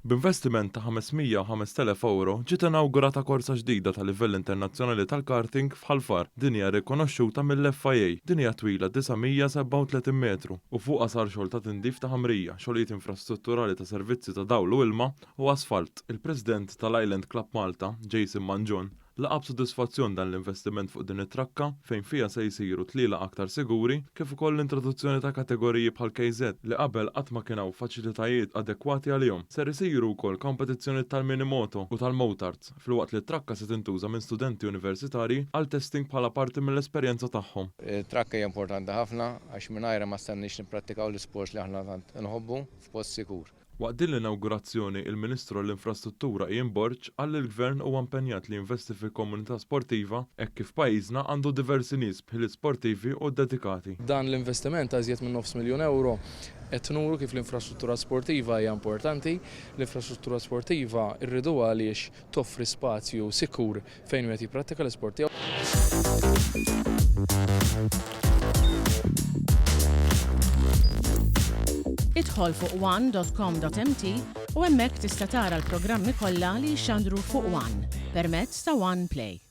B'investiment ta' 505,000 euro ġiet inawgurata korsa ġdida ta' livell internazzjonali tal-karting f'Ħalfar. Din hija rikonoxxuta mill-FIA. Din hija twila 937 metru u fuqha sar xogħol ta' tindif ta' ħamrija, xogħlijiet infrastrutturali ta' servizzi ta' dawl u ilma u asfalt. Il-President tal-Island Club Malta, Jason Manjon, laqab sodisfazzjon dan l-investiment fuq din it-trakka fejn fiha se jsiru tliela aktar siguri kif ukoll l-introduzzjoni ta' kategoriji bħal KZ li qabel qatt ma kien hawn faċilitajiet adekwati għalihom. Ser isiru wkoll kompetizzjoni tal-minimoto u tal-motards filwaqt li t-trakka se tintuża minn studenti universitarji għal testing bħala parti mill-esperjenza tagħhom. Trakka hija importanti ħafna għax mingħajrha ma stenniex nipprattikaw l-isports li aħna tant inħobbu f'post sikur. Waqt din l-inaugurazzjoni, il-Ministru għall-Infrastruttura Ian Borg qal li l-Gvern huwa impenjat li jinvesti fil-komunità sportiva hekk kif pajjiżna għandu diversi nies bħili sportivi u dedikati. Dan l-investiment għażjed minn €900,000 qed nuru kif l-infrastruttura sportiva hija importanti. L-infrastruttura sportiva rridu għaliex toffri spazju sikur fejn wieħed jipprattika l-isport tiegħu. Idħol fuq one.com.mt u hemmhekk tista' tara l-programmi kollha li jxandru fuq One permezz ta' One Play.